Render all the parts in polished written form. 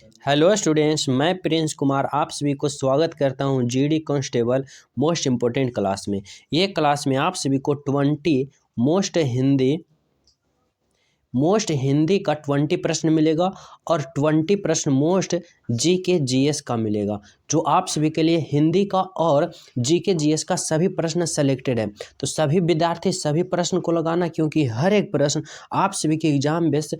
Hello students, मैं Prince Kumar आप सभी को स्वागत करता हूं GD constable most important class में। ये क्लास में आप सभी को 20 मोस्ट हिंदी का 20 प्रश्न मिलेगा और 20 प्रश्न मोस्ट जीके जीएस का मिलेगा, जो आप सभी के लिए हिंदी का और जीके जीएस का सभी प्रश्न सेलेक्टेड है। तो सभी विद्यार्थी सभी प्रश्न को लगाना, क्योंकि हर एक प्रश्न आप सभी के एग्जाम बेस्ड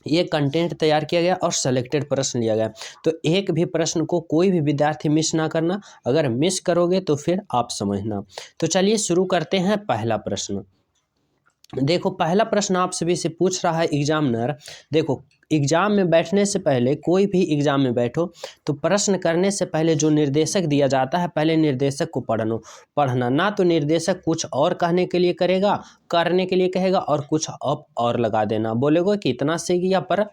ये कंटेंट तैयार किया गया और सेलेक्टेड प्रश्न लिया गया। तो एक भी प्रश्न को कोई भी विद्यार्थी मिस ना करना, अगर मिस करोगे तो फिर आप समझना। तो चलिए शुरू करते हैं। पहला प्रश्न देखो, पहला प्रश्न आप सभी से पूछ रहा है एग्जामिनर। देखो, एग्जाम में बैठने से पहले, कोई भी एग्जाम में बैठो तो प्रश्न करने से पहले जो निर्देशक दिया जाता है, पहले निर्देशक को पढ़ना ना तो निर्देशक कुछ और कहने के लिए करने के लिए कहेगा और कुछ अब और लगा देना, बोलेगा कि इतना से किया पर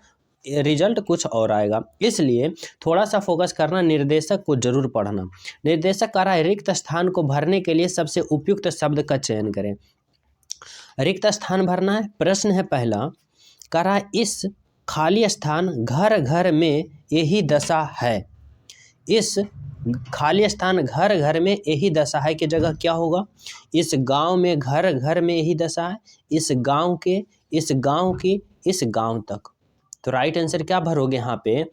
रिजल्ट कुछ और आएगा। इसलिए थोड़ा सा फोकस करना, निर्देशक को जरूर पढ़ना। निर्देशक कह रहा है रिक्त स्थान को भरने के लिए सबसे उपयुक्त शब्द का चयन करें। रिक्त स्थान भरना है। प्रश्न है पहला, कह रहा है इस खाली स्थान घर घर में यही दशा है। इस खाली स्थान घर घर में यही दशा है की जगह क्या होगा? इस गांव में घर घर में यही दशा है, इस गांव के, इस गांव की, इस गांव तक। तो राइट आंसर क्या भरोगे यहाँ पे?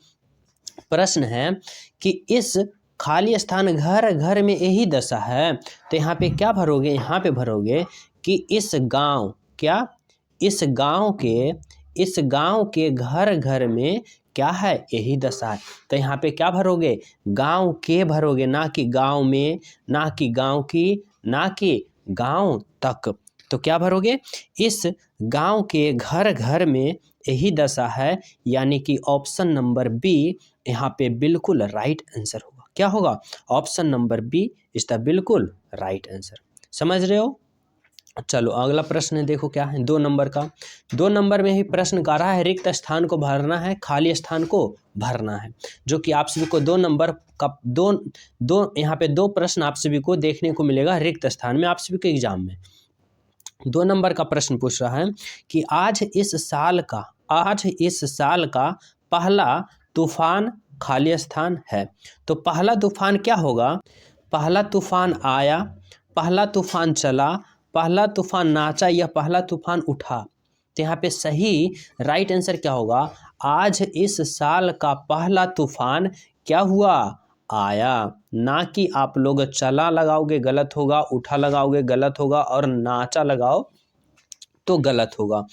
प्रश्न है कि इस खाली स्थान घर घर में यही दशा है, तो यहाँ पे क्या भरोगे? यहाँ पे भरोगे कि इस गांव, क्या इस गांव के घर घर में क्या है? यही दशा है। तो यहाँ पे क्या भरोगे? गांव के भरोगे, ना कि गांव में, ना कि गांव की, ना कि गांव तक। तो क्या भरोगे? इस गांव के घर घर में यही दशा है, यानी कि ऑप्शन नंबर बी यहाँ पे बिल्कुल राइट आंसर होगा। क्या होगा? Option number B is the बिल्कुल राइट आंसर। समझ रहे हो? चलो अगला प्रश्न देखो क्या है, 2 नंबर का। 2 नंबर में ही प्रश्न कर रहा है रिक्त स्थान को भरना है, खाली स्थान को भरना है, जो कि आप सभी को 2 नंबर का दो यहाँ पे 2 प्रश्न आप सभी को देखने को मिलेगा रिक्त स्थान में, आप सभी के एग्जाम में। 2 नंबर का प्रश्न पूछ रहा है कि आज इस साल का पहला तूफान खाली स्थान है। तो पहला तूफान क्या होगा? पहला तूफान आया, पहला तूफान चला, पहला तूफान नाचा या पहला तूफान उठा। तो यहाँ पे सही राइट आंसर क्या होगा? आज इस साल का पहला तूफान क्या हुआ? आया। ना कि आप लोग चला लगाओगे गलत होगा, उठा लगाओगे गलत होगा, और नाचा लगाओ तो गलत होगा।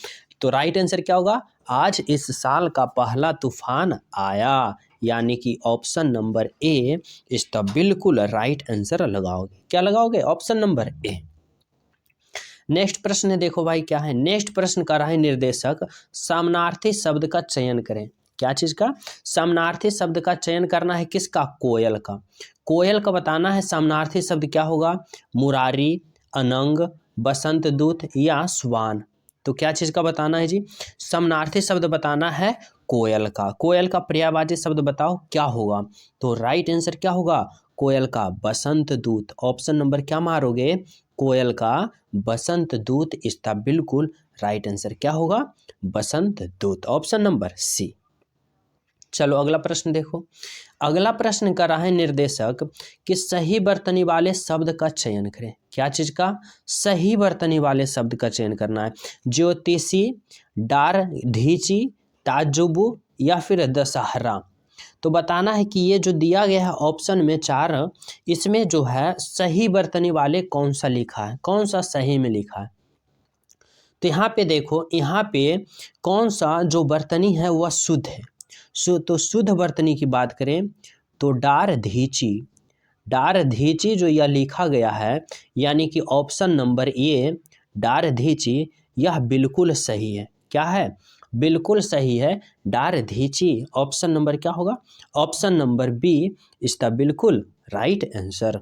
तो राइट आंसर क्या होगा? आज इस साल का पहला तूफान आया, यानी कि ऑप्शन नंबर ए इस द बिल्कुल राइट आंसर लगाओगे। क्या लगाओगे? ऑप्शन नंबर ए। नेक्स्ट प्रश्न देखो भाई क्या है। नेक्स्ट प्रश्न का रहा है निर्देशक समानार्थी शब्द का चयन करें। क्या चीज का? समानार्थी शब्द का चयन करना है। किसका? कोयल का। कोयल का बताना है समानार्थी शब्द क्या होगा? मुरारी, अनंग, बसंत दूत या स्वान। तो क्या चीज का बताना है जी? समानार्थी शब्द बताना है कोयल का। कोयल का पर्यायवाची शब्द बताओ क्या होगा? तो राइट आंसर क्या होगा? कोयल का बसंत दूत। ऑप्शन नंबर क्या मारोगे? कोयल का बसंत दूत इस द बिल्कुल राइट आंसर क्या होगा? बसंत दूत। Option number C. चलो अगला प्रश्न देखो। अगला प्रश्न कर रहा है निर्देशक कि सही बर्तनी वाले शब्द का चयन करें। क्या चीज का? सही बर्तनी वाले शब्द का चयन करना है। ज्योतिषी, डार ढीची, ताजुबु या फिर दशहरा। तो बताना है कि ये जो दिया गया है ऑप्शन में 4, इसमें जो है सही बर्तनी वाले कौन सा लिखा है, कौन सा सही में लिखा है। तो यहाँ पे देखो, यहाँ पे कौन सा जो बर्तनी है वह शुद्ध है। तो शुद्ध बर्तनी की बात करें तो डार धीची जो यह लिखा गया है, यानी कि ऑप्शन नंबर ए डार धीची, यह बिल्कुल सही है। क्या है? बिल्कुल सही है, डार धीची। ऑप्शन नंबर क्या होगा? Option number B is the बिल्कुल राइट आंसर।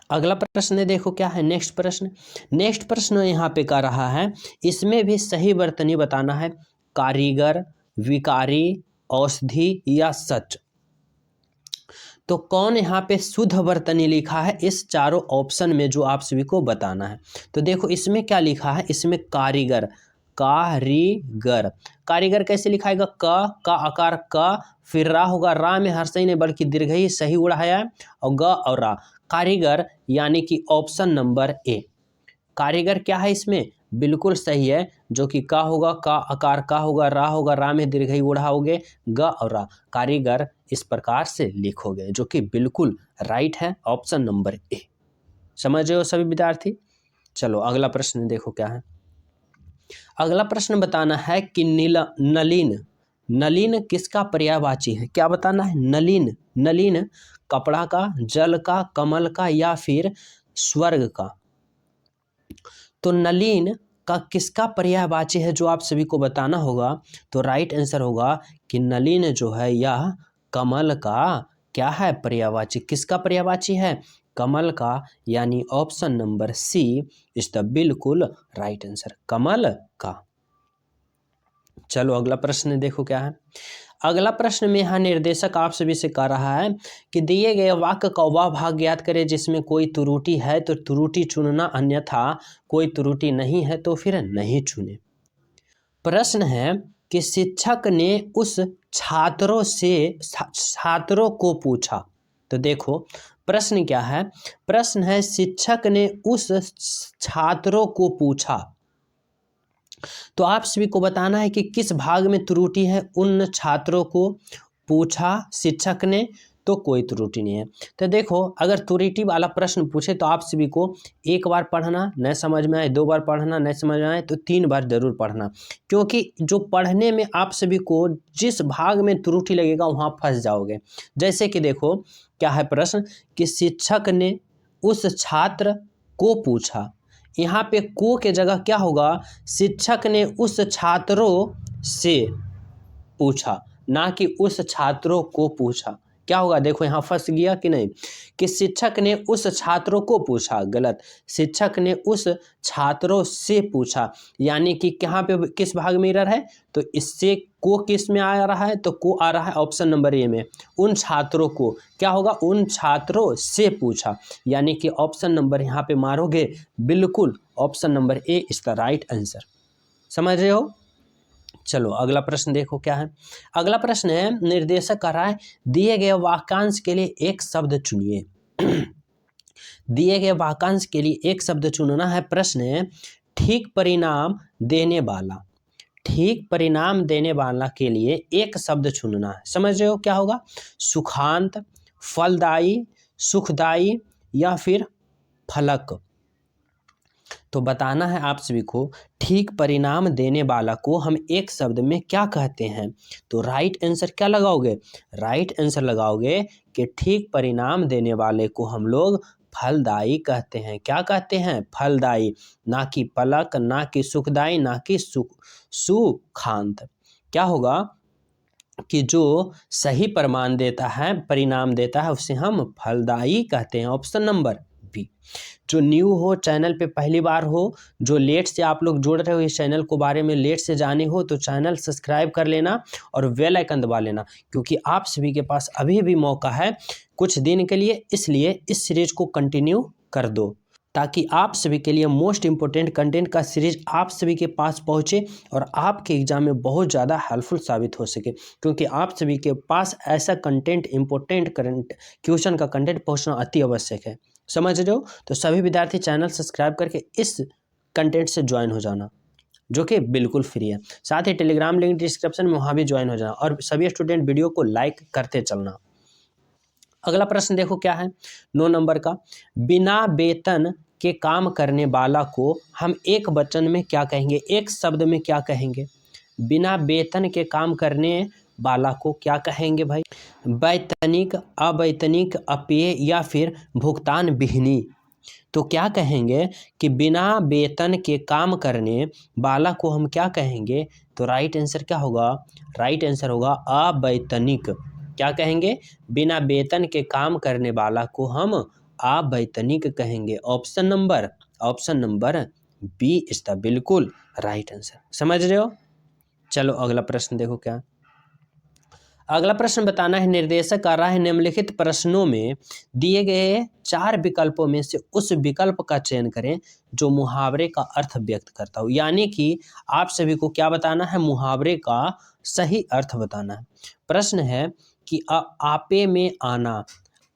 अगला प्रश्न देखो क्या है। नेक्स्ट प्रश्न यहाँ पे कर रहा है, इसमें भी सही बर्तनी बताना है। कारीगर, विकारी, औषधि या सच। तो कौन यहाँ पे शुद्ध बर्तनी लिखा है? इस चारों ऑप्शन में जो आप सभी को बताना है। तो देखो इसमें क्या लिखा है? इसमें कारीगर, कारीगर। कारीगर कैसे लिखाएगा? क का आकार क, फिर रा होगा, रा में हर्ष नहीं बल्कि दीर्घ ही सही उड़ाया है, और ग और रा। कारीगर यानी कि ऑप्शन नंबर ए। कारीगर क्या है इसमें? बिल्कुल सही है, जो कि का होगा, का आकार का होगा, रा में दीर्घ ही उड़ाओगे, ग और रा। कारीगर इस प्रकार से लिखोगे, जो कि बिल्कुल राइट है, ऑप्शन नंबर ए। समझ रहे हो सभी विद्यार्थी? चलो अगला प्रश्न देखो क्या है। अगला प्रश्न बताना है कि नलिन, नलिन किसका पर्यायवाची है? क्या बताना है? नलिन, नलिन कपड़ा का, जल का, कमल का या फिर स्वर्ग का? तो नलिन का किसका पर्यायवाची है जो आप सभी को बताना होगा। तो राइट आंसर होगा कि नलिन जो है यह कमल का क्या है? पर्यायवाची। किसका पर्यायवाची है? कमल का, यानी option number C is the बिल्कुल राइट आंसर, कमल का। चलो अगला प्रश्न देखो क्या है। अगला प्रश्न में यहाँ निर्देशक आप सभी से कह रहा है कि दिए गए वाक्य का वह भाग ज्ञात करें जिसमें कोई त्रुटि है तो त्रुटि चुनना, अन्यथा कोई त्रुटि नहीं है तो फिर नहीं चुने। प्रश्न है कि शिक्षक ने उस छात्रों को पूछा। तो देखो प्रश्न क्या है? प्रश्न है शिक्षक ने उस छात्रों को पूछा। तो आप सभी को बताना है कि किस भाग में त्रुटि है। उन छात्रों को पूछा शिक्षक ने, तो कोई त्रुटि नहीं है। तो देखो अगर त्रुटि वाला प्रश्न पूछे तो आप सभी को एक बार पढ़ना, नहीं समझ में आए 2 बार पढ़ना, नहीं समझ में आए तो 3 बार जरूर पढ़ना, क्योंकि जो पढ़ने में आप सभी को जिस भाग में त्रुटि लगेगा वहाँ फंस जाओगे। जैसे कि देखो क्या है प्रश्न कि शिक्षक ने उस छात्र को पूछा। यहाँ पे को के जगह क्या होगा? शिक्षक ने उस छात्रों से पूछा, ना कि उस छात्रों को पूछा। क्या होगा? देखो यहाँ फंस गया कि नहीं, कि शिक्षक ने उस छात्रों को पूछा, गलत। शिक्षक ने उस छात्रों से पूछा, यानी कि कहाँ पे किस भाग में एरर है? तो इससे को किस में आ रहा है? तो को आ रहा है ऑप्शन नंबर ए में। उन छात्रों को क्या होगा? उन छात्रों से पूछा, यानी कि ऑप्शन नंबर यहाँ पे मारोगे, बिल्कुल option number A is the right answer. समझ रहे हो? चलो अगला प्रश्न देखो क्या है। अगला प्रश्न है निर्देशक कह रहा है दिए गए वाक्यांश के लिए एक शब्द चुनिए। दिए गए वाक्यांश के लिए एक शब्द चुनना है। प्रश्न है ठीक परिणाम देने वाला। ठीक परिणाम देने वाला के लिए एक शब्द चुनना है। समझ रहे हो क्या होगा? सुखांत, फलदायी, सुखदायी या फिर फलक। तो बताना है आप सभी को ठीक परिणाम देने वाला को हम एक शब्द में क्या कहते हैं। तो राइट आंसर क्या लगाओगे? राइट आंसर लगाओगे कि ठीक परिणाम देने वाले को हम लोग फलदायी कहते हैं। क्या कहते हैं? फलदायी, ना कि पलक, ना कि सुखदायी, ना कि सुखांत। क्या होगा कि जो सही प्रमाण देता है, परिणाम देता है, उसे हम फलदायी कहते हैं। Option number B. जो न्यू हो, चैनल पे पहली बार हो, जो लेट से आप लोग जुड़ रहे हो इस चैनल को बारे में लेट से जाने हो, तो चैनल सब्सक्राइब कर लेना और बेल आइकन दबा लेना, क्योंकि आप सभी के पास अभी भी मौका है कुछ दिन के लिए, इसलिए इस सीरीज को कंटिन्यू कर दो ताकि आप सभी के लिए मोस्ट इम्पोर्टेंट कंटेंट का सीरीज आप सभी के पास पहुंचे और आपके एग्जाम में बहुत ज़्यादा हेल्पफुल साबित हो सके, क्योंकि आप सभी के पास ऐसा कंटेंट, इम्पोर्टेंट करंट क्वेश्चन का कंटेंट पहुंचना अति आवश्यक है। समझ रहे हो? तो सभी विद्यार्थी चैनल सब्सक्राइब करके इस कंटेंट से ज्वाइन हो जाना, जो कि बिल्कुल फ्री है। साथ ही टेलीग्राम लिंक डिस्क्रिप्शन में, वहाँ भी ज्वाइन हो जाना और सभी स्टूडेंट वीडियो को लाइक करते चलना। अगला प्रश्न देखो क्या है 9 नंबर का। बिना वेतन के काम करने वाला को हम एक वचन में क्या कहेंगे? एक शब्द में क्या कहेंगे? बिना वेतन के काम करने वाला को क्या कहेंगे भाई? वैतनिक, अवैतनिक, अपेय या फिर भुगतान विहीनी। तो क्या कहेंगे कि बिना वेतन के काम करने वाला को हम क्या कहेंगे? तो राइट आंसर क्या होगा? राइट आंसर होगा अवैतनिक। क्या कहेंगे? बिना वेतन के काम करने वाला को हम अवैतनिक कहेंगे। Option number B is the बिल्कुल राइट आंसर। समझ रहे हो? चलो अगला प्रश्न देखो क्या। अगला प्रश्न बताना है, निर्देशक कर रहा है निम्नलिखित प्रश्नों में दिए गए 4 विकल्पों में से उस विकल्प का चयन करें जो मुहावरे का अर्थ व्यक्त करता हो। यानी कि आप सभी को क्या बताना है, मुहावरे का सही अर्थ बताना है। प्रश्न है कि आपे में आना,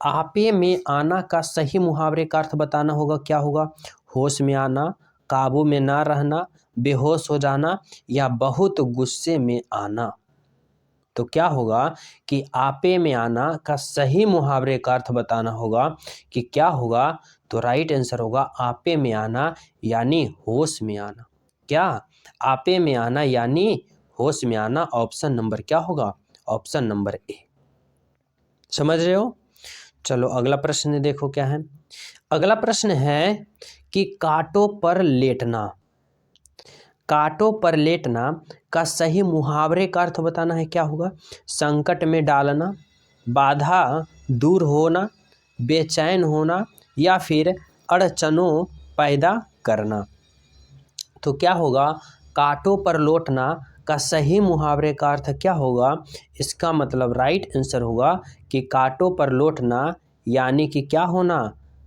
आपे में आना का सही मुहावरे का अर्थ बताना होगा। क्या होगा? होश में आना, काबू में ना रहना, बेहोश हो जाना या बहुत गुस्से में आना। तो क्या होगा कि आपे में आना का सही मुहावरे का अर्थ बताना होगा कि क्या होगा। तो राइट आंसर होगा आपे में आना यानी होश में आना। क्या? आपे में आना यानी होश में आना। ऑप्शन नंबर क्या होगा? ऑप्शन नंबर ए। समझ रहे हो? चलो अगला प्रश्न देखो क्या है। अगला प्रश्न है कि कांटों पर लेटना, कांटों पर लेटना का सही मुहावरे का अर्थ बताना है। क्या होगा? संकट में डालना, बाधा दूर होना, बेचैन होना या फिर अड़चनों पैदा करना। तो क्या होगा? कांटों पर लौटना का सही मुहावरे का अर्थ क्या होगा? इसका मतलब राइट आंसर होगा कि कांटों पर लौटना यानी कि क्या होना?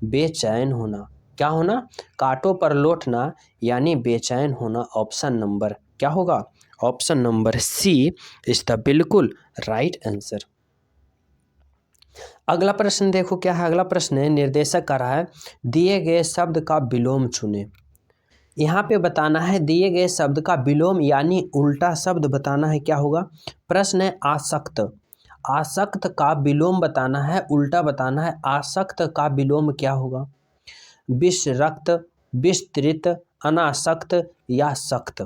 बेचैन होना। क्या होना? कांटों पर लौटना यानी बेचैन होना। ऑप्शन नंबर क्या होगा? Option number C is the बिल्कुल राइट आंसर। अगला प्रश्न देखो क्या है। अगला प्रश्न है, निर्देशक कर रहा है दिए गए शब्द का विलोम चुने। यहाँ पे बताना है दिए गए शब्द का विलोम यानी उल्टा शब्द बताना है। क्या होगा? प्रश्न है आसक्त, आसक्त का विलोम बताना है, उल्टा बताना है। आसक्त का विलोम क्या होगा? विषरक्त, विस्तृत, अनासक्त या सक्त।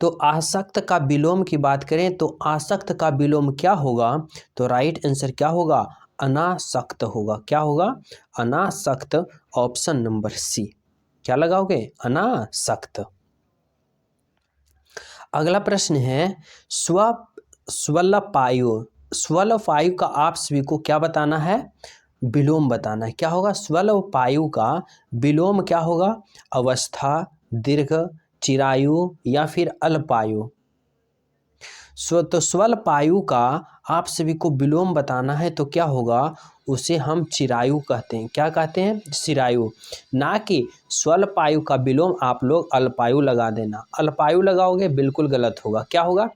तो आसक्त का विलोम की बात करें तो आसक्त का विलोम क्या होगा? तो राइट आंसर क्या होगा? अनासक्त होगा। क्या होगा? अनासक्त। Option number C. क्या लगाओगे? अनासक्त। अगला प्रश्न है स्वल्पायु, स्वल्पायु का आप सभी को क्या बताना है? विलोम बताना है। क्या होगा? स्वल्पायु का विलोम क्या होगा? अवस्था, दीर्घ, चिरायु या फिर अल्पायु। तो स्वल्पायु का आप सभी को विलोम बताना है तो क्या होगा? उसे हम चिरायु कहते हैं। क्या कहते हैं? चिरायु। ना कि स्वल्पायु का विलोम आप लोग अल्पायु लगा देना। अल्पायु लगाओगे बिल्कुल गलत होगा। क्या होगा?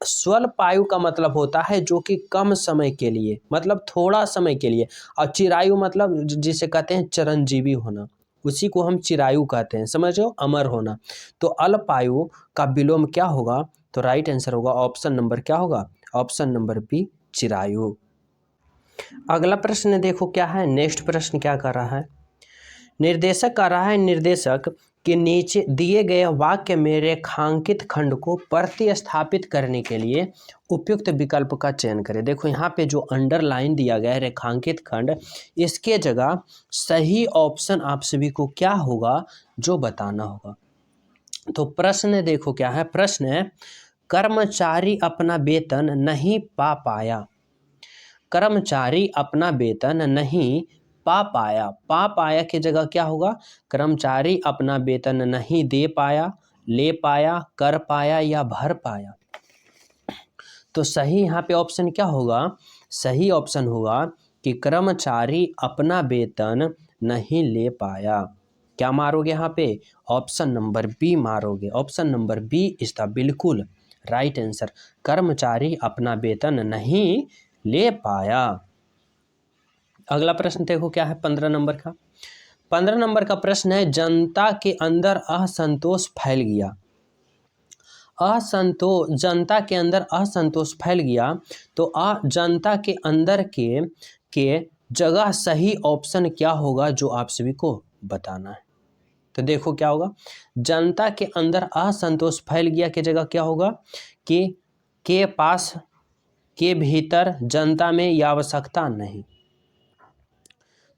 स्वल्पायु का मतलब होता है जो कि कम समय के लिए, मतलब थोड़ा समय के लिए। और चिरायु मतलब जिसे कहते हैं चिरंजीवी होना, उसी को हम चिरायु कहते हैं। समझ रहे हो? अमर होना। तो अल्पायु का विलोम क्या होगा? तो राइट आंसर होगा ऑप्शन नंबर क्या होगा? ऑप्शन नंबर बी, चिरायु। अगला प्रश्न देखो क्या है। नेक्स्ट प्रश्न क्या कर रहा है? निर्देशक कर रहा है निर्देशक के नीचे दिए गए वाक्य में रेखांकित खंड को प्रतिस्थापित करने के लिए उपयुक्त विकल्प का चयन करें। देखो यहाँ पे जो अंडरलाइन दिया गया है रेखांकित खंड, इसके जगह सही ऑप्शन आप सभी को क्या होगा जो बताना होगा। तो प्रश्न देखो क्या है। प्रश्न है कर्मचारी अपना वेतन नहीं पा पाया, कर्मचारी अपना वेतन नहीं पा पाया। पा पाया की जगह क्या होगा? कर्मचारी अपना वेतन नहीं दे पाया, ले पाया, कर पाया या भर पाया। तो सही यहाँ पे ऑप्शन क्या होगा? सही ऑप्शन होगा कि कर्मचारी अपना वेतन नहीं ले पाया। क्या मारोगे यहाँ पे? ऑप्शन नंबर बी मारोगे। Option number B is the बिल्कुल राइट आंसर। कर्मचारी अपना वेतन नहीं ले पाया। अगला प्रश्न देखो क्या है 15 नंबर का। 15 नंबर का प्रश्न है जनता के अंदर असंतोष फैल गया। जनता के अंदर असंतोष फैल गया। तो जनता के अंदर के जगह सही ऑप्शन क्या होगा जो आप सभी को बताना है। तो देखो क्या होगा? जनता के अंदर असंतोष फैल गया की जगह क्या होगा? कि के पास, के भीतर, जनता में या आवश्यकता नहीं।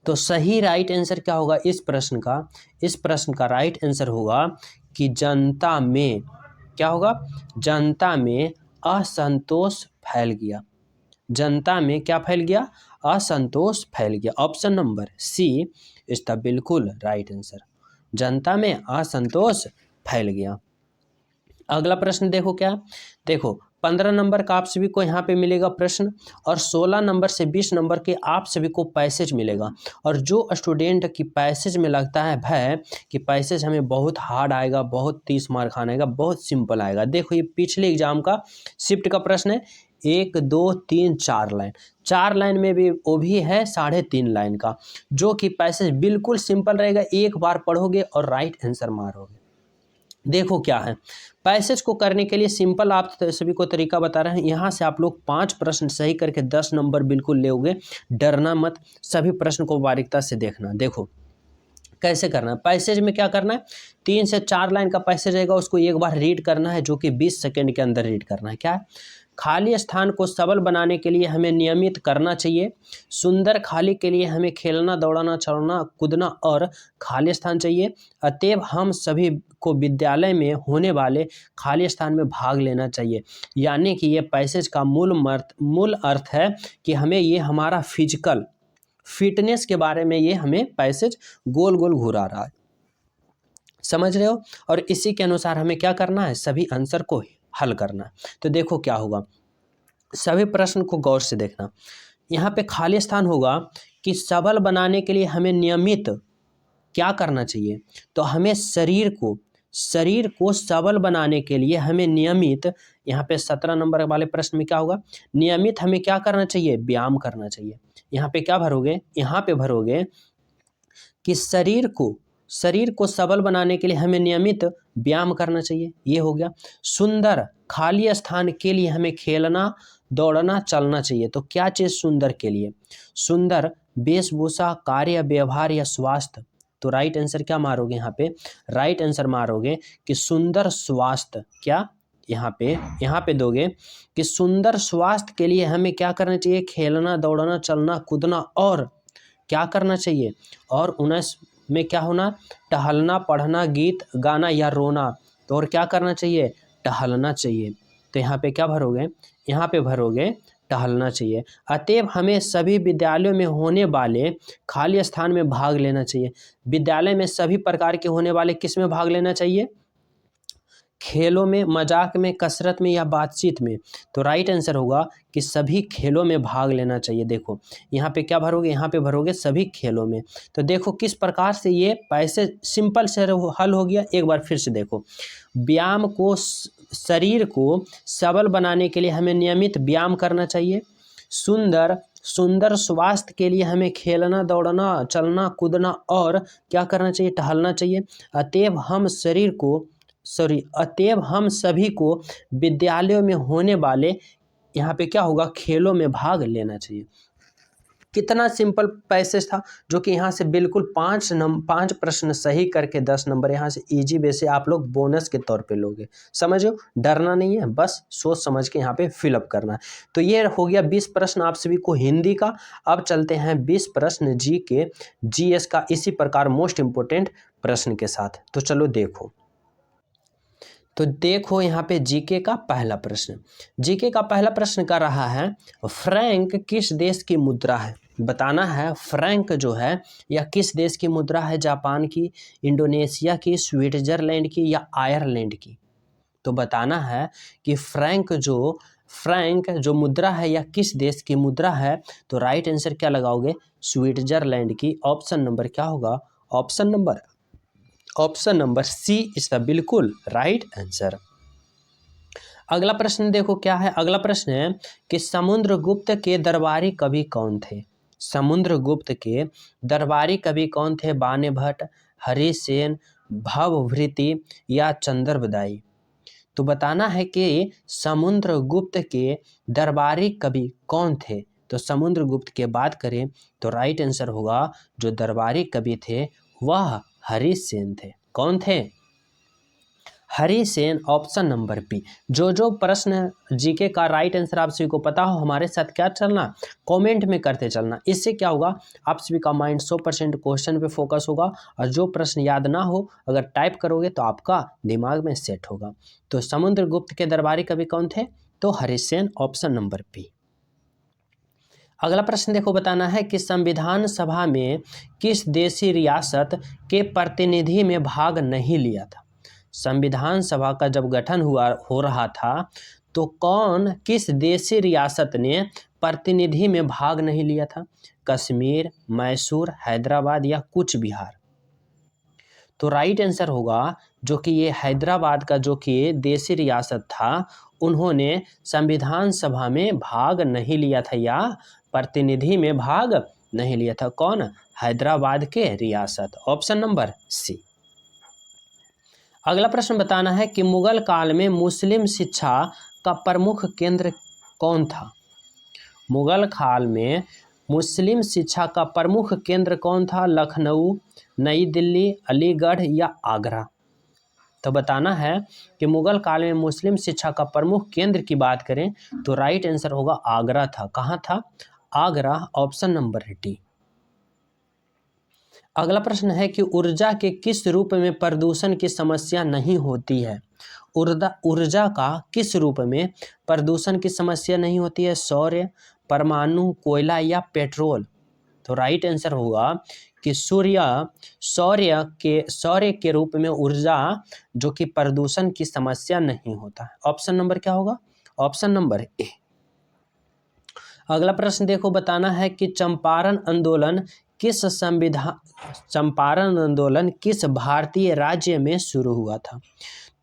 तो सही राइट आंसर क्या होगा इस प्रश्न का? इस प्रश्न का राइट आंसर होगा कि जनता में क्या होगा? जनता में असंतोष फैल गया। जनता में क्या फैल गया? असंतोष फैल गया। Option number C is the बिल्कुल राइट आंसर। जनता में असंतोष फैल गया। अगला प्रश्न देखो क्या? देखो 15 नंबर का आप सभी को यहाँ पे मिलेगा प्रश्न और 16 नंबर से 20 नंबर के आप सभी को पैसेज मिलेगा। और जो स्टूडेंट की पैसेज में लगता है भय कि पैसेज हमें बहुत हार्ड आएगा, बहुत 30 मार्क आएगा, बहुत सिंपल आएगा, देखो ये पिछले एग्जाम का शिफ्ट का प्रश्न है, 1 2 3 4 लाइन, 4 लाइन में भी वो भी है 3.5 लाइन का, जो कि पैसेज बिल्कुल सिंपल रहेगा, एक बार पढ़ोगे और राइट आंसर मारोगे। देखो क्या है, पैसेज को करने के लिए सिंपल आप सभी को तरीका बता रहे हैं। यहाँ से आप लोग 5 प्रश्न सही करके 10 नंबर बिल्कुल लोगे, डरना मत, सभी प्रश्न को बारीकता से देखना। देखो कैसे करना है, पैसेज में क्या करना है, 3 से 4 लाइन का पैसेज रहेगा, उसको एक बार रीड करना है, जो कि 20 सेकेंड के अंदर रीड करना है। क्या है, खाली स्थान को सबल बनाने के लिए हमें नियमित करना चाहिए, सुंदर खाली के लिए हमें खेलना, दौड़ना, चलना, कूदना और खाली स्थान चाहिए, अतएव हम सभी को विद्यालय में होने वाले खाली स्थान में भाग लेना चाहिए। यानी कि ये पैसेज का मूल अर्थ है कि हमें ये हमारा फिजिकल फिटनेस के बारे में ये हमें पैसेज गोल गोल घुरा रहा है, समझ रहे हो। और इसी के अनुसार हमें क्या करना है, सभी आंसर को हल करना है। तो देखो क्या होगा, सभी प्रश्न को गौर से देखना। यहाँ पे खाली स्थान होगा कि सबल बनाने के लिए हमें नियमित क्या करना चाहिए, तो हमें शरीर को सबल बनाने के लिए हमें नियमित, यहाँ पे 17 नंबर वाले प्रश्न में क्या होगा, नियमित हमें क्या करना चाहिए, व्यायाम करना चाहिए। यहाँ पे क्या भरोगे, यहाँ पे भरोगे कि शरीर को सबल बनाने के लिए हमें नियमित व्यायाम करना चाहिए, ये हो गया। सुंदर खाली स्थान के लिए हमें खेलना, दौड़ना, चलना चाहिए, तो क्या चीज़ सुंदर के लिए, सुंदर वेशभूषा, कार्य, व्यवहार या स्वास्थ्य, तो राइट आंसर क्या मारोगे, यहाँ पे राइट आंसर मारोगे कि सुंदर स्वास्थ्य, क्या यहाँ पे दोगे कि सुंदर स्वास्थ्य के लिए हमें क्या करना चाहिए, खेलना, दौड़ना, चलना, कूदना और क्या करना चाहिए, और 19 में क्या होना, टहलना, पढ़ना, गीत गाना या रोना, तो और क्या करना चाहिए, टहलना चाहिए। तो यहाँ पे क्या भरोगे, यहाँ पे भरोगे टहलना चाहिए। अतएव हमें सभी विद्यालयों में होने वाले खाली स्थान में भाग लेना चाहिए। विद्यालय में सभी प्रकार के होने वाले किस में भाग लेना चाहिए, खेलों में, मजाक में, कसरत में या बातचीत में, तो राइट आंसर होगा कि सभी खेलों में भाग लेना चाहिए। देखो यहाँ पे क्या भरोगे, यहाँ पे भरोगे सभी खेलों में। तो देखो किस प्रकार से ये पैसे सिंपल से हल हो गया। एक बार फिर से देखो, व्यायाम को, शरीर को सबल बनाने के लिए हमें नियमित व्यायाम करना चाहिए, सुंदर स्वास्थ्य के लिए हमें खेलना, दौड़ना, चलना, कूदना और क्या करना चाहिए, टहलना चाहिए। अतएव हम सभी को विद्यालयों में होने वाले, यहाँ पे क्या होगा, खेलों में भाग लेना चाहिए। कितना सिंपल पैसेज था, जो कि यहाँ से बिल्कुल 5 प्रश्न सही करके 10 नंबर यहाँ से इजी वे से आप लोग बोनस के तौर पे लोगे। समझो, डरना नहीं है, बस सोच समझ के यहाँ पे फिलअप करना है। तो ये हो गया 20 प्रश्न आप सभी को हिंदी का। अब चलते हैं 20 प्रश्न जीएस का, इसी प्रकार मोस्ट इंपोर्टेंट प्रश्न के साथ। तो चलो देखो यहाँ पे जीके का पहला प्रश्न कर रहा है, फ्रैंक किस देश की मुद्रा है। बताना है फ्रैंक जो है यह किस देश की मुद्रा है, जापान की, इंडोनेशिया की, स्विट्जरलैंड की या आयरलैंड की। तो बताना है कि फ्रैंक जो मुद्रा है यह किस देश की मुद्रा है। तो राइट आंसर क्या लगाओगे, स्विट्जरलैंड की। ऑप्शन नंबर क्या होगा, option number C is the बिल्कुल राइट आंसर। अगला प्रश्न देखो क्या है। अगला प्रश्न है कि समुद्रगुप्त के दरबारी कवि कौन थे। समुद्रगुप्त के दरबारी कवि कौन थे, बाणभट्ट, हरिसेन, भवभृति या चंद्रबदाई। तो बताना है कि समुद्रगुप्त के दरबारी कवि कौन थे। तो समुद्रगुप्त के बात करें तो राइट आंसर होगा, जो दरबारी कवि थे वह हरिसेन थे। कौन थे, हरिसेन। Option number B. जो प्रश्न जीके का राइट आंसर आप सभी को पता हो, हमारे साथ क्या चलना, कमेंट में करते चलना। इससे क्या होगा, आप सभी का माइंड 100% क्वेश्चन पे फोकस होगा, और जो प्रश्न याद ना हो अगर टाइप करोगे तो आपका दिमाग में सेट होगा। तो समुद्रगुप्त के दरबारी कवि कौन थे, तो हरिसेन। Option number B. अगला प्रश्न देखो, बताना है कि संविधान सभा में किस देशी रियासत के प्रतिनिधि में भाग नहीं लिया था। संविधान सभा का जब गठन हो रहा था तो कौन किस देशी रियासत ने प्रतिनिधि में भाग नहीं लिया था? कश्मीर, मैसूर, हैदराबाद या कूच बिहार? तो राइट आंसर होगा जो कि ये हैदराबाद का जो कि देशी रियासत था, उन्होंने संविधान सभा में भाग नहीं लिया था या प्रतिनिधि में भाग नहीं लिया था। कौन? हैदराबाद के रियासत। Option number C. अगला प्रश्न बताना है कि मुगल काल में मुस्लिम शिक्षा का प्रमुख केंद्र कौन था? मुगल काल में मुस्लिम शिक्षा का प्रमुख केंद्र कौन था? लखनऊ, नई दिल्ली, अलीगढ़ या आगरा? तो बताना है कि मुगल काल में मुस्लिम शिक्षा का प्रमुख केंद्र की बात करें तो राइट आंसर होगा आगरा था। कहाँ था? आगरा। Option number D. अगला प्रश्न है कि ऊर्जा के किस रूप में प्रदूषण की समस्या नहीं होती है? ऊर्जा का किस रूप में प्रदूषण की समस्या नहीं होती है? सौर्य, परमाणु, कोयला या पेट्रोल? तो राइट आंसर होगा कि सौर्य के रूप में ऊर्जा जो कि प्रदूषण की समस्या नहीं होता है। ऑप्शन नंबर क्या होगा? Option number A. अगला प्रश्न देखो, बताना है कि चंपारण आंदोलन किस भारतीय राज्य में शुरू हुआ था?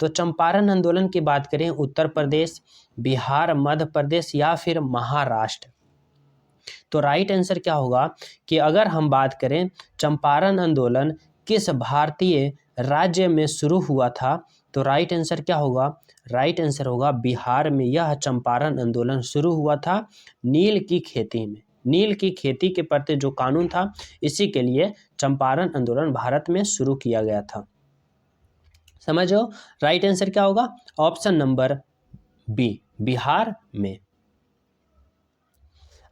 तो चंपारण आंदोलन की बात करें उत्तर प्रदेश, बिहार, मध्य प्रदेश या फिर महाराष्ट्र? तो राइट आंसर क्या होगा कि अगर हम बात करें चंपारण आंदोलन किस भारतीय राज्य में शुरू हुआ था तो राइट आंसर क्या होगा? राइट आंसर होगा बिहार में यह चंपारण आंदोलन शुरू हुआ था नील की खेती में। नील की खेती के प्रति जो कानून था इसी के लिए चंपारण आंदोलन भारत में शुरू किया गया था। समझो राइट आंसर क्या होगा? ऑप्शन नंबर बी, बिहार में।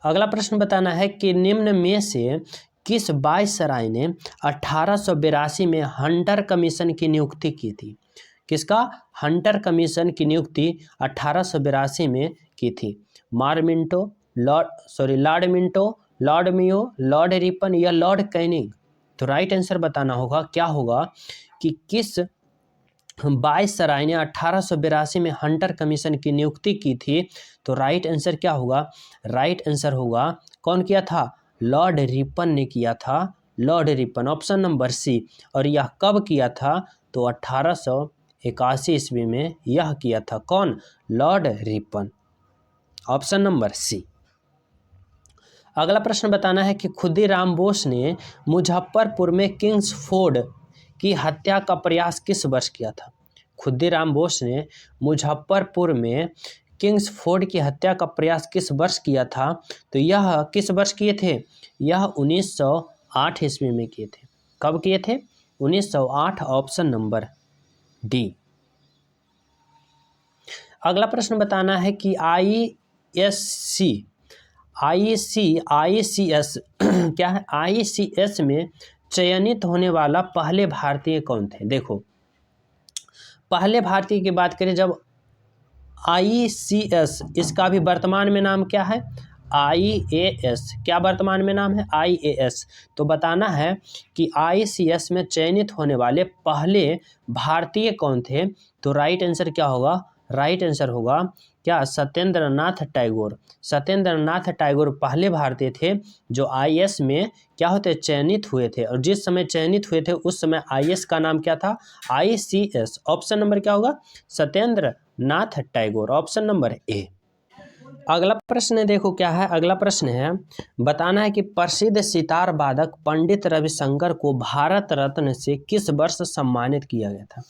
अगला प्रश्न बताना है कि निम्न में से किस वायसराय ने 1882 में हंटर कमीशन की नियुक्ति की थी? किसका? हंटर कमीशन की नियुक्ति 1882 में की थी। Lord Minto, Lord Mayo, Lord Ripon या लॉर्ड कैनिंग? तो राइट आंसर बताना होगा क्या होगा कि किस वायसराय ने 1882 में हंटर कमीशन की नियुक्ति की थी तो राइट आंसर क्या होगा? राइट आंसर होगा कौन किया था? लॉर्ड रिपन ने किया था। Lord Ripon, option number C. और यह कब किया था? तो 1881 ईस्वी में यह किया था। कौन? Lord Ripon. Option number C. अगला प्रश्न बताना है कि खुदीराम बोस ने मुजफ्फरपुर में किंग्सफोर्ड की हत्या का प्रयास किस वर्ष किया था? खुदीराम बोस ने मुजफ्फरपुर में किंग्सफोर्ड की हत्या का प्रयास किस वर्ष किया था? तो यह किस वर्ष किए थे? यह 1908 ईस्वी में किए थे। कब किए थे? 1908। Option number D. अगला प्रश्न बताना है कि ICS क्या है? ICS में चयनित होने वाला पहले भारतीय कौन थे? देखो पहले भारतीय की बात करें जब ICS, इसका भी वर्तमान में नाम क्या है? IAS। क्या वर्तमान में नाम है? IAS। तो बताना है कि ICS में चयनित होने वाले पहले भारतीय कौन थे? तो राइट आंसर क्या होगा? राइट आंसर होगा क्या? सत्येंद्र नाथ टैगोर। सत्येंद्र नाथ टैगोर पहले भारतीय थे जो IAS में क्या होते? चयनित हुए थे। और जिस समय चयनित हुए थे उस समय IAS का नाम क्या था? ICS। ऑप्शन नंबर क्या होगा? Satyendra Nath Tagore. Option number A. अगला प्रश्न देखो क्या है? अगला प्रश्न है बताना है कि प्रसिद्ध सितार वादक पंडित रविशंकर को भारत रत्न से किस वर्ष सम्मानित किया गया था?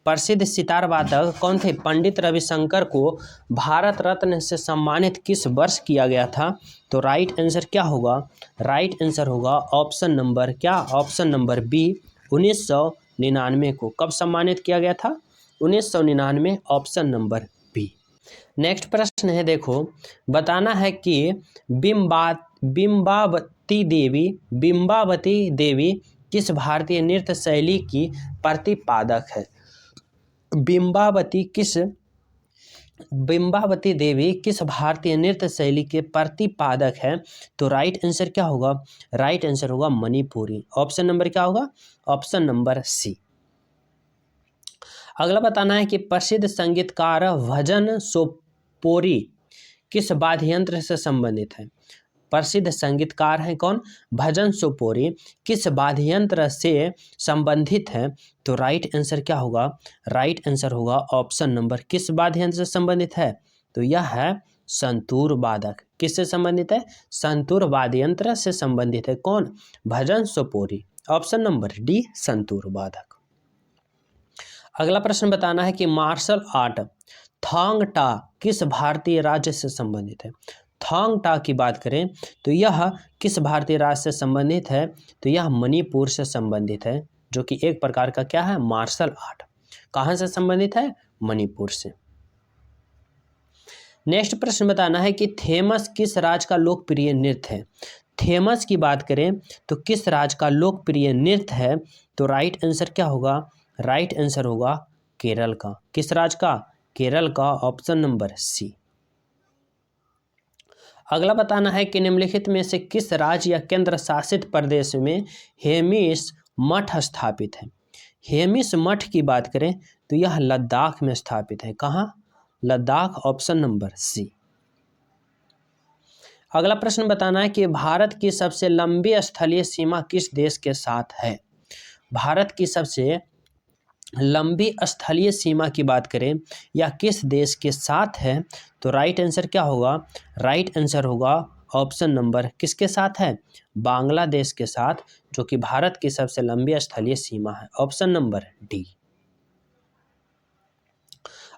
प्रसिद्ध सितार वादक कौन थे? पंडित रविशंकर को भारत रत्न से सम्मानित किस वर्ष किया गया था? तो राइट आंसर क्या होगा? राइट आंसर होगा ऑप्शन नंबर क्या? ऑप्शन नंबर बी, 1999 को। कब सम्मानित किया गया था? 1999। Option number B. नेक्स्ट प्रश्न है देखो, बताना है कि बिंबावती देवी किस भारतीय नृत्य शैली की प्रतिपादक है? बिंबावती देवी किस भारतीय नृत्य शैली के प्रतिपादक है? तो राइट आंसर क्या होगा? राइट आंसर होगा मणिपुरी। ऑप्शन नंबर क्या होगा? Option number C. अगला बताना है कि प्रसिद्ध संगीतकार भजन पोरी किस वाद्य यंत्र से संबंधित है? प्रसिद्ध संगीतकार हैं कौन? भजन सोपोरी किस वाद्य यंत्र से संबंधित है? तो राइट आंसर क्या होगा? राइट आंसर होगा ऑप्शन नंबर, किस वाद्य यंत्र से संबंधित है? तो यह है संतूर वादक। किससे संबंधित है? संतूर वाद्य यंत्र से संबंधित है। कौन? Bhajan Sopori. Option number D santoor वादक। अगला प्रश्न बताना है कि मार्शल आर्ट थांग टा किस भारतीय राज्य से संबंधित है? थांग टा की बात करें तो यह किस भारतीय राज्य से संबंधित है? तो यह मणिपुर से संबंधित है, जो कि एक प्रकार का क्या है? Martial art. कहाँ से संबंधित है? मणिपुर से। नेक्स्ट प्रश्न बताना है कि थेमस किस राज्य का लोकप्रिय नृत्य है? थेमस की बात करें तो किस राज्य का लोकप्रिय नृत्य है? तो राइट आंसर क्या होगा? राइट आंसर होगा केरल का। किस राज्य का? केरल का। Option number C. अगला बताना है कि निम्नलिखित में से किस राज्य या केंद्र शासित प्रदेश में हेमिस मठ स्थापित है? हेमिस मठ की बात करें तो यह लद्दाख में स्थापित है। कहाँ? लद्दाख। Option number C. अगला प्रश्न बताना है कि भारत की सबसे लंबी स्थलीय सीमा किस देश के साथ है? भारत की सबसे लंबी स्थलीय सीमा की बात करें या किस देश के साथ है? तो राइट आंसर क्या होगा? राइट आंसर होगा ऑप्शन नंबर, किसके साथ है? बांग्लादेश के साथ, जो कि भारत की सबसे लंबी स्थलीय सीमा है। Option number D.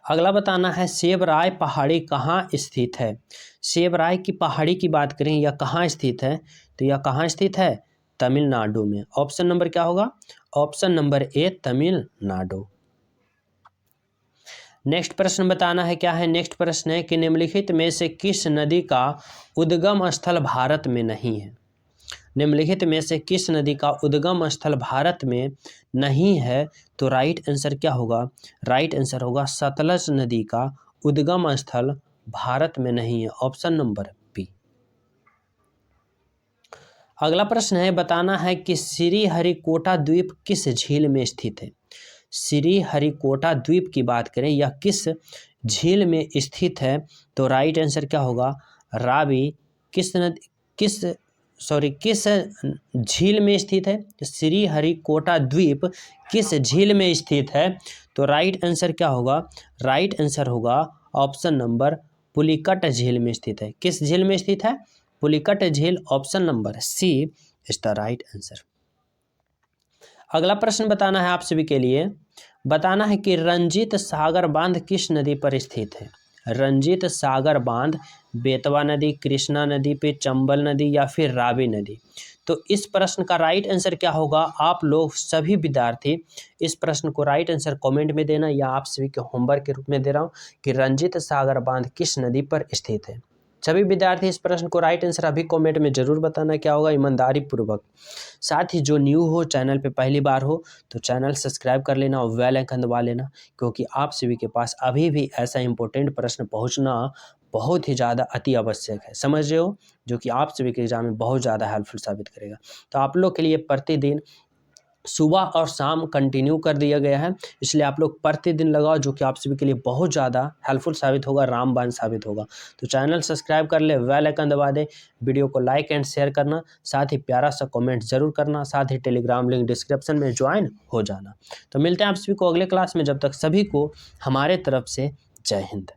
अगला बताना है सेबराय पहाड़ी कहाँ स्थित है? सेबराय की पहाड़ी की बात करें या कहाँ स्थित है? तो यह कहाँ स्थित है? तमिलनाडु में। ऑप्शन नंबर क्या होगा? ऑप्शन नंबर ए तमिलनाडु। नेक्स्ट प्रश्न बताना है क्या है? नेक्स्ट प्रश्न है कि निम्नलिखित में से किस नदी का उद्गम स्थल भारत में नहीं है? निम्नलिखित में से किस नदी का उद्गम स्थल भारत में नहीं है? तो राइट आंसर क्या होगा? राइट आंसर होगा सतलज नदी का उद्गम स्थल भारत में नहीं है। Option number B. अगला प्रश्न है बताना है कि श्रीहरिकोटा द्वीप किस झील में स्थित है? श्रीहरिकोटा द्वीप की बात करें या किस झील में स्थित है? तो राइट आंसर क्या होगा? रावी किस झील में स्थित है? श्रीहरिकोटा द्वीप किस झील में स्थित है? तो राइट आंसर क्या होगा? राइट आंसर होगा ऑप्शन नंबर पुलिकट झील में स्थित है। किस झील में स्थित है? पुलिकट झील। Option number C is the right answer. अगला प्रश्न बताना है आप सभी के लिए, बताना है कि रंजीत सागर बांध किस नदी पर स्थित है? रंजीत सागर बांध बेतवा नदी, कृष्णा नदी पे, चंबल नदी या फिर रावी नदी? तो इस प्रश्न का राइट आंसर क्या होगा? आप लोग सभी विद्यार्थी इस प्रश्न को राइट आंसर कमेंट में देना, या आप सभी के होमवर्क के रूप में दे रहा हूँ कि रंजीत सागर बांध किस नदी पर स्थित है। सभी विद्यार्थी इस प्रश्न को राइट आंसर अभी कमेंट में जरूर बताना क्या होगा, ईमानदारी पूर्वक। साथ ही जो न्यू हो, चैनल पे पहली बार हो, तो चैनल सब्सक्राइब कर लेना और बेल आइकन दबा लेना, क्योंकि आप सभी के पास अभी भी ऐसा इंपॉर्टेंट प्रश्न पहुंचना बहुत ही ज़्यादा अति आवश्यक है, समझ रहे हो, जो कि आप सभी के एग्जाम में बहुत ज़्यादा हेल्पफुल साबित करेगा। तो आप लोग के लिए प्रतिदिन सुबह और शाम कंटिन्यू कर दिया गया है, इसलिए आप लोग प्रतिदिन लगाओ, जो कि आप सभी के लिए बहुत ज़्यादा हेल्पफुल साबित होगा, रामबाण साबित होगा। तो चैनल सब्सक्राइब कर ले, बेल आइकन दबा दे, वीडियो को लाइक एंड शेयर करना, साथ ही प्यारा सा कमेंट जरूर करना, साथ ही टेलीग्राम लिंक डिस्क्रिप्शन में ज्वाइन हो जाना। तो मिलते हैं आप सभी को अगले क्लास में, जब तक सभी को हमारे तरफ से जय हिंद।